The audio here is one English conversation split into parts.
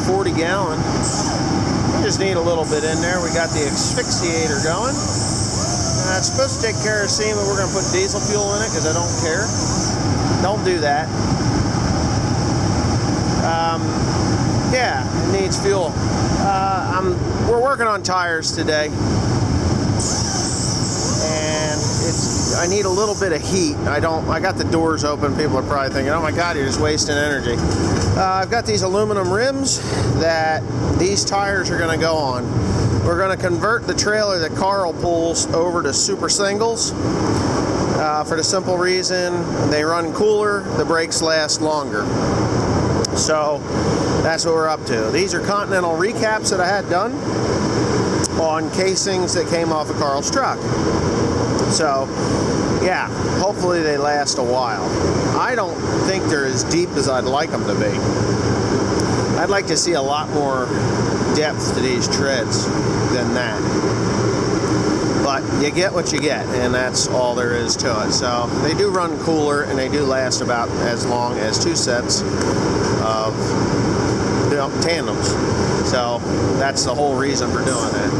40 gallon. We just need a little bit in there. We got the asphyxiator going. It's supposed to take kerosene, but we're going to put diesel fuel in it because I don't care. Don't do that. Yeah, it needs fuel. We're working on tires today, and I need a little bit of heat. I got the doors open. People are probably thinking, oh my God, you're just wasting energy. I've got these aluminum rims that these tires are going to go on. We're going to convert the trailer that Carl pulls over to super singles for the simple reason they run cooler, the brakes last longer. So that's what we're up to. These are Continental recaps that I had done on casings that came off of Carl's truck. So yeah, hopefully they last a while. I don't think they're as deep as I'd like them to be. I'd like to see a lot more depth to these treads than that. But you get what you get, and that's all there is to it. So they do run cooler, and they do last about as long as two sets of tandems. So that's the whole reason for doing that.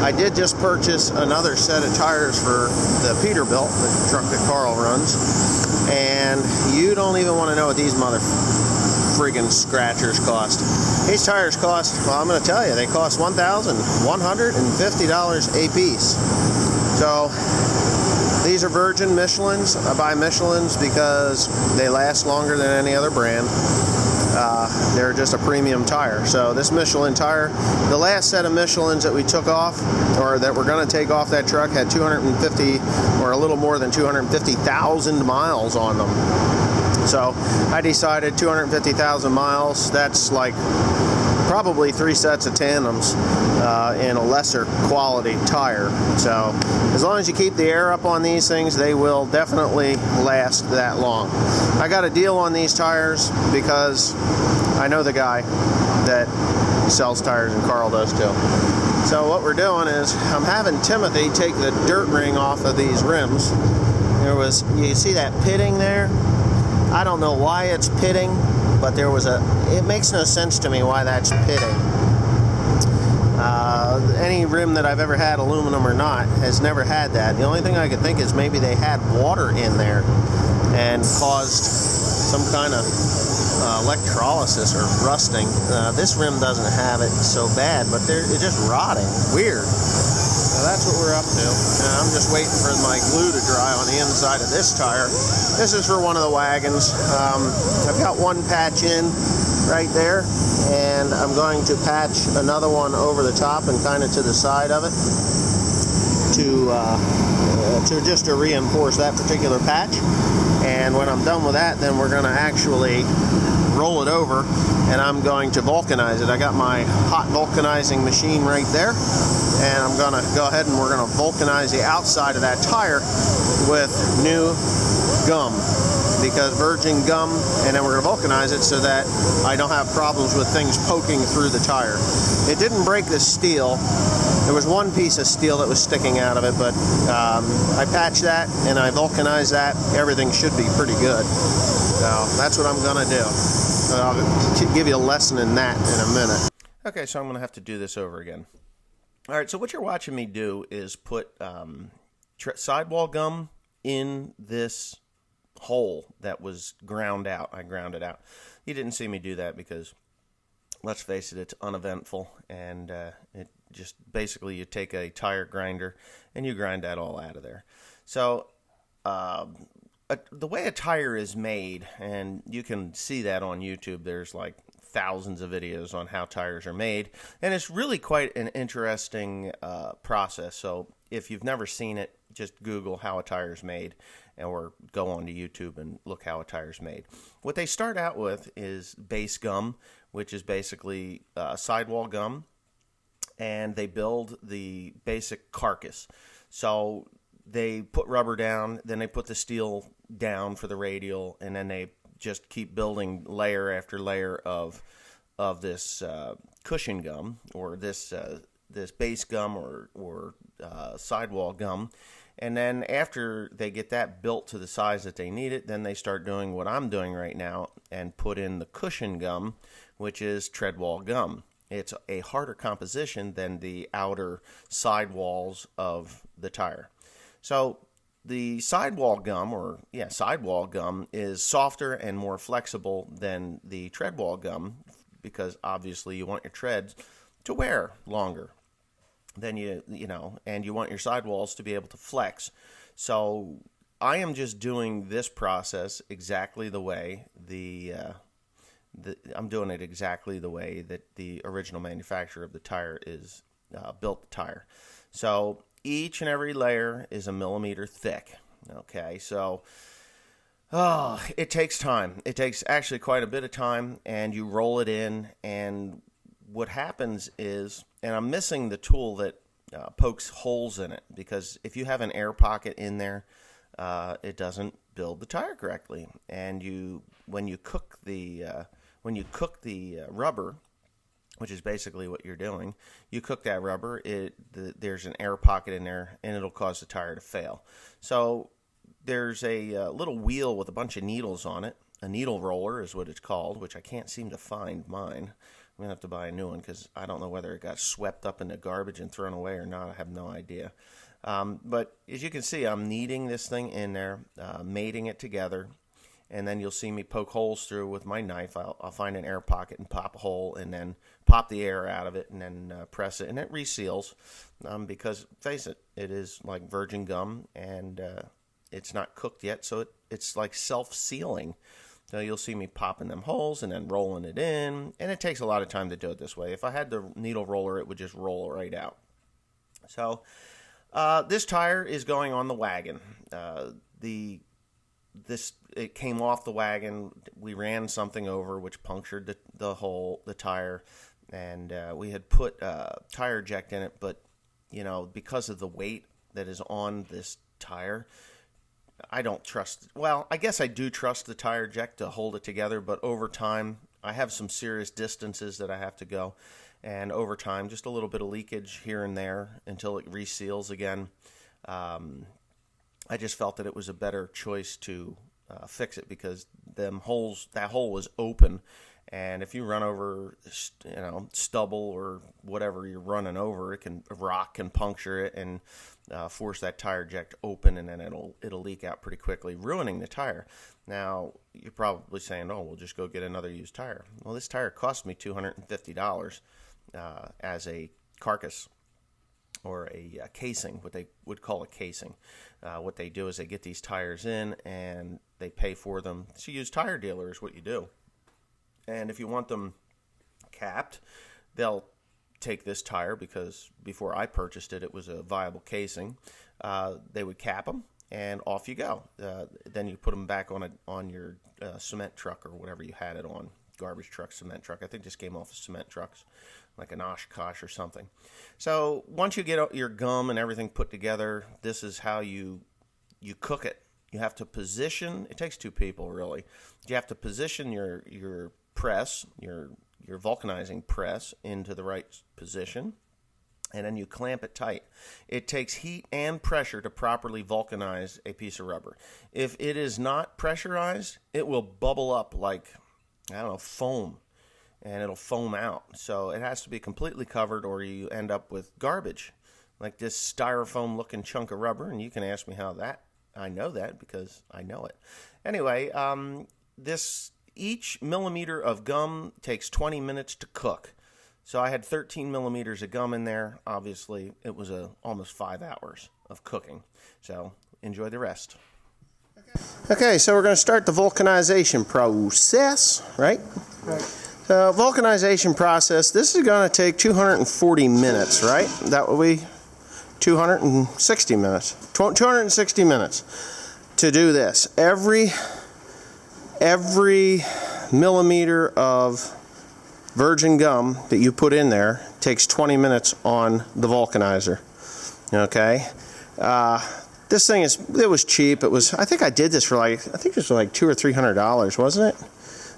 I did just purchase another set of tires for the Peterbilt, the truck that Carl runs, and you don't even want to know what these mother friggin' scratchers cost. These tires cost, well, I'm going to tell you, they cost $1,150 a piece. So these are Virgin Michelins. I buy Michelins because they last longer than any other brand. They're just a premium tire. So this Michelin tire, the last set of Michelins that we took off, or that we're going to take off that truck, had 250 or a little more than 250,000 miles on them. So I decided 250,000 miles, that's like probably 3 sets of tandems in a lesser quality tire. So as long as you keep the air up on these things, they will definitely last that long. I got a deal on these tires because I know the guy that sells tires, and Carl does too. So what we're doing is I'm having Timothy take the dirt ring off of these rims. You see that pitting there? I don't know why it's pitting, but it makes no sense to me why that's pitting. Any rim that I've ever had, aluminum or not, has never had that. The only thing I could think is maybe they had water in there and caused some kind of electrolysis or rusting. This rim doesn't have it so bad, but it's just rotting. Weird. So that's what we're up to. I'm just waiting for my glue to dry on the inside of this tire. This is for one of the wagons. I've got one patch in right there, and I'm going to patch another one over the top and kind of to the side of it to reinforce that particular patch. And when I'm done with that, then we're going to actually roll it over, and I'm going to vulcanize it. I got my hot vulcanizing machine right there, and I'm going to go ahead and we're going to vulcanize the outside of that tire with new gum, because virgin gum, and then we're going to vulcanize it so that I don't have problems with things poking through the tire. It didn't break the steel. There was one piece of steel that was sticking out of it, but I patched that and I vulcanized that. Everything should be pretty good. So that's what I'm going to do. I'll give you a lesson in that in a minute. Okay, so I'm going to have to do this over again. All right, so what you're watching me do is put sidewall gum in this hole that was ground out. I ground it out. You didn't see me do that because, let's face it, it's uneventful, and it just basically you take a tire grinder and you grind that all out of there. So the way a tire is made, and you can see that on YouTube, there's like thousands of videos on how tires are made, and it's really quite an interesting process. So if you've never seen it, just Google how a tire is made, or go on to YouTube and look how a tire is made. What they start out with is base gum, which is basically sidewall gum, and they build the basic carcass. So they put rubber down, then they put the steel down for the radial, and then they just keep building layer after layer of this cushion gum, or this base gum or sidewall gum, And then after they get that built to the size that they need it, then they start doing what I'm doing right now and put in the cushion gum, which is treadwall gum. It's a harder composition than the outer sidewalls of the tire. So the sidewall gum is softer and more flexible than the treadwall gum, because obviously you want your treads to wear longer than you know, and you want your sidewalls to be able to flex. So I am just doing this process exactly the way I'm doing it exactly the way that the original manufacturer of the tire is built the tire. So each and every layer is a millimeter thick. Okay, so it takes time. It takes actually quite a bit of time, and you roll it in, and what happens is, and I'm missing the tool that pokes holes in it, because if you have an air pocket in there, it doesn't build the tire correctly. And when you cook the rubber, which is basically what you're doing, you cook that rubber, there's an air pocket in there, and it'll cause the tire to fail. So there's a little wheel with a bunch of needles on it. A needle roller is what it's called, which I can't seem to find mine. I'm going to have to buy a new one, because I don't know whether it got swept up in the garbage and thrown away or not. I have no idea. But as you can see, I'm kneading this thing in there, mating it together, and then you'll see me poke holes through with my knife. I'll find an air pocket and pop a hole, and then pop the air out of it, and then press it, and it reseals, because, face it, it is like virgin gum, and it's not cooked yet, so it's like self-sealing. So you'll see me popping them holes and then rolling it in, and it takes a lot of time to do it this way. If I had the needle roller, it would just roll right out. So this tire is going on the wagon. It came off the wagon. We ran something over, which punctured the tire, and we had put tire eject in it, but because of the weight that is on this tire, I don't trust. Well, I guess I do trust the tire eject to hold it together, but over time, I have some serious distances that I have to go, and over time, just a little bit of leakage here and there until it reseals again. I just felt that it was a better choice to fix it, because that hole was open, and if you run over, stubble or whatever you're running over, rock can puncture it and force that tire eject open, and then it'll leak out pretty quickly, ruining the tire. Now you're probably saying, "Oh, we'll just go get another used tire." Well, this tire cost me $250 as a carcass, or a casing, what they would call a casing. What they do is they get these tires in, and they pay for them. So you use tire dealer is what you do. And if you want them capped, they'll take this tire, because before I purchased it, it was a viable casing. They would cap them, and off you go. Then you put them back on your cement truck, or whatever you had it on. Garbage truck, cement truck. I think this came off of cement trucks, like an Oshkosh or something. So once you get your gum and everything put together, this is how you cook it. You have to position. It takes two people, really. You have to position your press, your vulcanizing press, into the right position, and then you clamp it tight. It takes heat and pressure to properly vulcanize a piece of rubber. If it is not pressurized, it will bubble up like, foam, and it'll foam out. So it has to be completely covered, or you end up with garbage, like this styrofoam looking chunk of rubber. And you can ask me how that, I know that, because I know it. Anyway, each millimeter of gum takes 20 minutes to cook. So I had 13 millimeters of gum in there. Obviously, it was almost 5 hours of cooking. So enjoy the rest. Okay, so we're going to start the vulcanization process, right? Right. So vulcanization process, this is going to take 240 minutes, right? That will be 260 minutes. 260 minutes to do this. Every millimeter of virgin gum that you put in there takes 20 minutes on the vulcanizer. Okay? This thing it was cheap. I think I did this for like $200 or $300, wasn't it?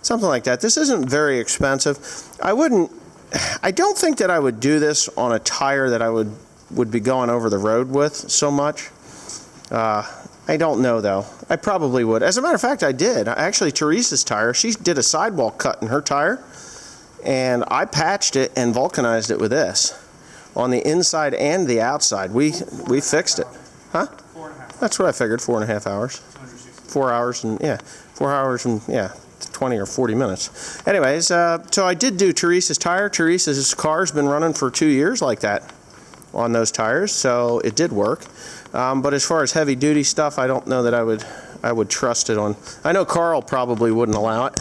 Something like that. This isn't very expensive. I don't think that I would do this on a tire that I would be going over the road with so much. I don't know though. I probably would. As a matter of fact, I did. Actually, Teresa's tire, she did a sidewall cut in her tire, and I patched it and vulcanized it with this on the inside and the outside. We fixed it. Huh? 4.5. That's what I figured. 4.5 hours. 4 hours and 20 or 40 minutes. Anyways, so I did do Teresa's tire. Teresa's car's been running for 2 years like that on those tires, so it did work. But as far as heavy duty stuff, I don't know that I would trust it on. I know Carl probably wouldn't allow it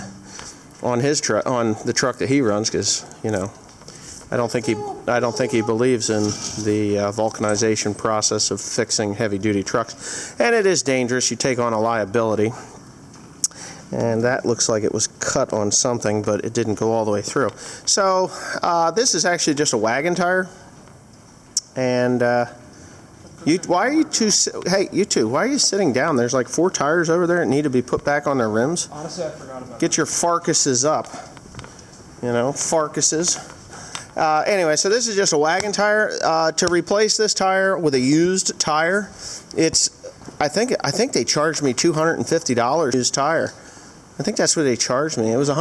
on his truck, on the truck that he runs, because I don't think he believes in the vulcanization process of fixing heavy duty trucks, and it is dangerous. You take on a liability, and that looks like it was cut on something, but it didn't go all the way through. So this is actually just a wagon tire, and why are you two? Hey, you two, why are you sitting down? There's like 4 tires over there that need to be put back on their rims. Honestly, I forgot about Get your farcases up. Farcases. Anyway, so this is just a wagon tire. To replace this tire with a used tire, I think they charged me $250 used tire. I think that's what they charged me. It was I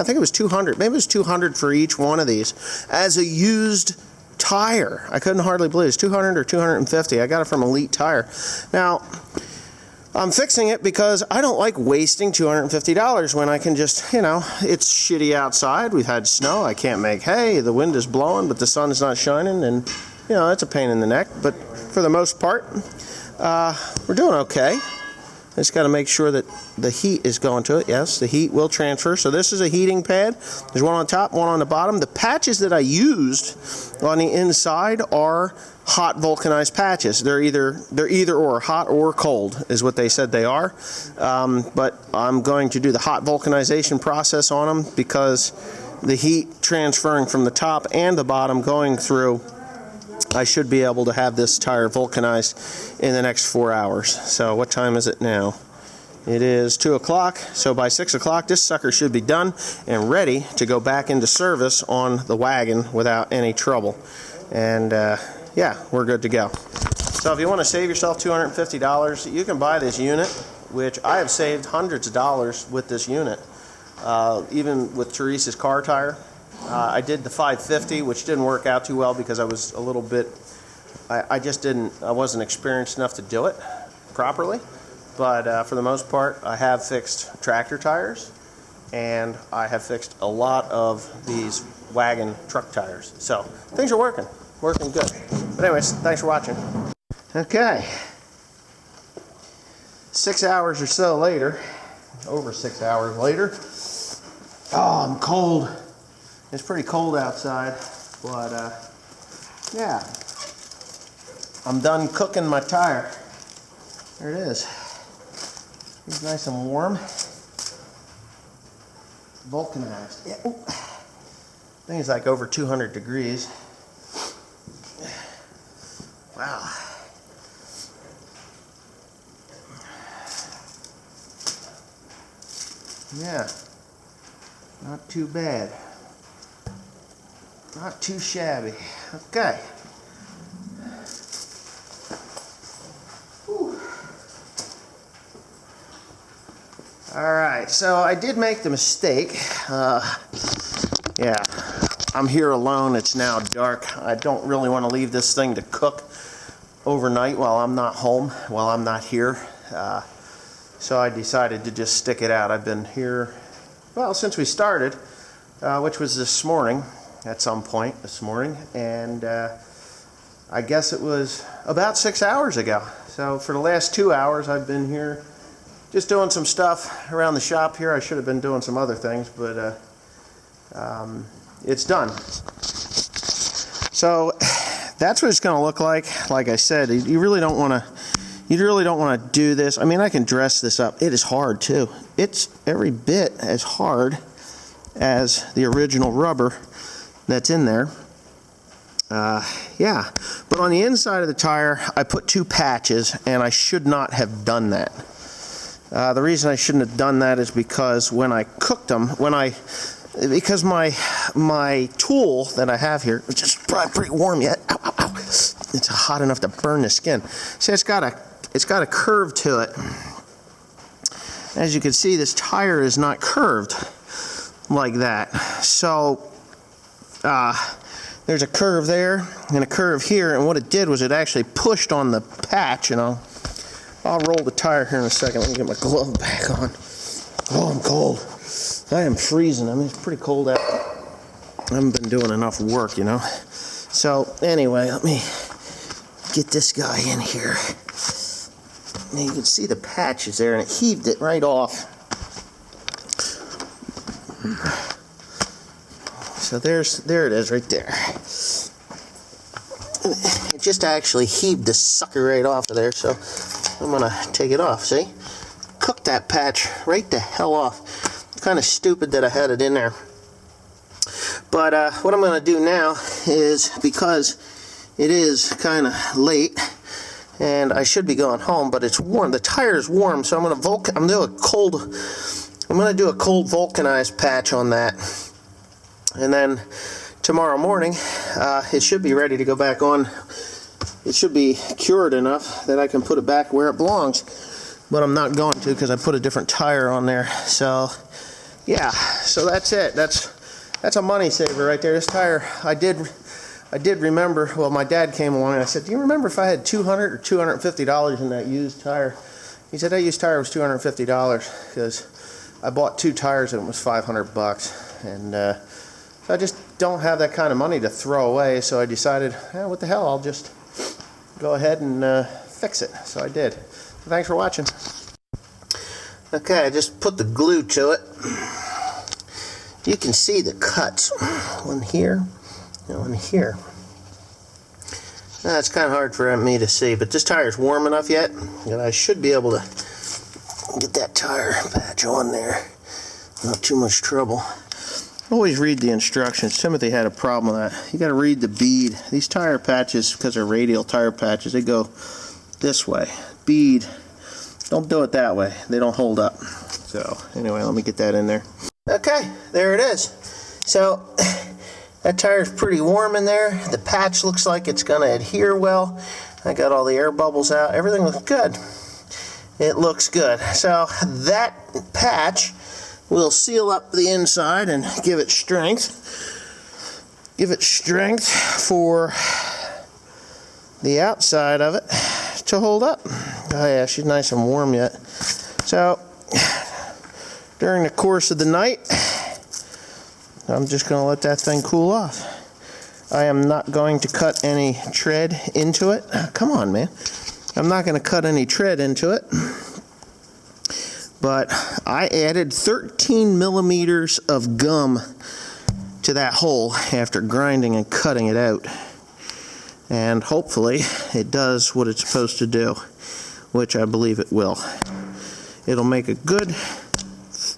think it was 200. Maybe it was 200 for each one of these as a used tire. I couldn't hardly believe it. It's 200 or 250. I got it from Elite Tire. Now, I'm fixing it because I don't like wasting $250 when I can just, it's shitty outside. We've had snow. I can't make hay. The wind is blowing, but the sun's not shining, and, it's a pain in the neck. But for the most part, we're doing okay. I just got to make sure that the heat is going to it. Yes, the heat will transfer. So this is a heating pad. There's one on top, one on the bottom. The patches that I used on the inside are hot vulcanized patches. They're either or, hot or cold is what they said they are. But I'm going to do the hot vulcanization process on them because the heat transferring from the top and the bottom going through, I should be able to have this tire vulcanized in the next 4 hours. So what time is it now? It is 2 o'clock. So by 6 o'clock, this sucker should be done and ready to go back into service on the wagon without any trouble. And yeah, we're good to go. So if you want to save yourself $250, you can buy this unit, which I have saved hundreds of dollars with this unit, even with Teresa's car tire. I did the 550, which didn't work out too well because I was a little bit, I wasn't experienced enough to do it properly. But for the most part, I have fixed tractor tires, and I have fixed a lot of these wagon truck tires. So things are working good. But anyways, thanks for watching. Okay, 6 hours or so later, over 6 hours later. Oh, I'm cold. It's pretty cold outside, but yeah, I'm done cooking my tire. There it is. It's nice and warm. Vulcanized. Yeah. Ooh. I think it's like over 200 degrees. Wow. Yeah, not too bad. Not too shabby. Okay. Whew. All right, so I did make the mistake. Yeah, I'm here alone. It's now dark. I don't really want to leave this thing to cook overnight while I'm not home, while I'm not here. So I decided to just stick it out. I've been here, well, since we started, which was this morning. At some point this morning, and I guess it was about 6 hours ago. So for the last 2 hours I've been here just doing some stuff around the shop here. I should have been doing some other things, but it's done. So that's what it's going to look like. Like I said, you really don't want to do this. I mean, I can dress this up. It is hard too. It's every bit as hard as the original rubber that's in there. Yeah, but on the inside of the tire I put 2 patches, and I should not have done that. The reason I shouldn't have done that is because when I cooked them, because my tool that I have here, which is probably pretty warm yet, ow, ow, ow, it's hot enough to burn the skin. See, it's got it's got a curve to it. As you can see, this tire is not curved like that. So there's a curve there and a curve here, and what it did was it actually pushed on the patch, and I'll roll the tire here in a second. Let me get my glove back on. Oh, I'm cold. I am freezing. I mean, it's pretty cold out. I haven't been doing enough work, you know. So anyway, let me get this guy in here. Now you can see the patches there, and it heaved it right off. So there it is right there. It just actually heaved the sucker right off of there, so I'm gonna take it off. See? Cook that patch right the hell off. It's kind of stupid that I had it in there. But what I'm gonna do now is, because it is kind of late and I should be going home, but it's warm. The tire is warm, so I'm gonna do a cold vulcanized patch on that. And then tomorrow morning, it should be ready to go back on. It should be cured enough that I can put it back where it belongs. But I'm not going to, because I put a different tire on there. So, yeah. So that's it. That's a money saver right there. This tire, I did remember. Well, my dad came along and I said, "Do you remember if I had $200 or $250 in that used tire?" He said, "That used tire was $250 because I bought 2 tires and it was $500 and." I just don't have that kind of money to throw away, so I decided, what the hell, I'll just go ahead and fix it. So I did. Thanks for watching. Okay, I just put the glue to it. You can see the cuts. One here, and one here. Now, it's kind of hard for me to see, but this tire is warm enough yet that I should be able to get that tire patch on there. Not too much trouble. Always read the instructions. Timothy had a problem with that. You got to read the bead. These tire patches, because they're radial tire patches, they go this way. Bead. Don't do it that way. They don't hold up. So anyway, let me get that in there. Okay, there it is. So that tire is pretty warm in there. The patch looks like it's going to adhere well. I got all the air bubbles out. Everything looks good. It looks good. So that patch will seal up the inside and give it strength. Give it strength for the outside of it to hold up. Oh yeah, she's nice and warm yet. So during the course of the night, I'm just going to let that thing cool off. I am not going to cut any tread into it. Come on, man. I'm not going to cut any tread into it. But I added 13 millimeters of gum to that hole after grinding and cutting it out. And hopefully it does what it's supposed to do, which I believe it will. It'll make a good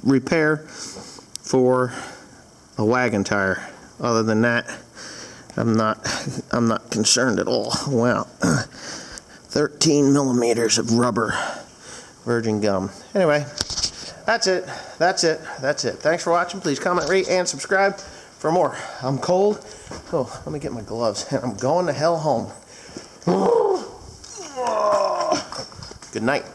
repair for a wagon tire. Other than that, I'm not concerned at all. Wow. 13 millimeters of rubber virgin gum. Anyway, that's it. Thanks for watching. Please comment, rate, and subscribe for more. I'm cold. Oh, let me get my gloves. I'm going to hell home. Good night.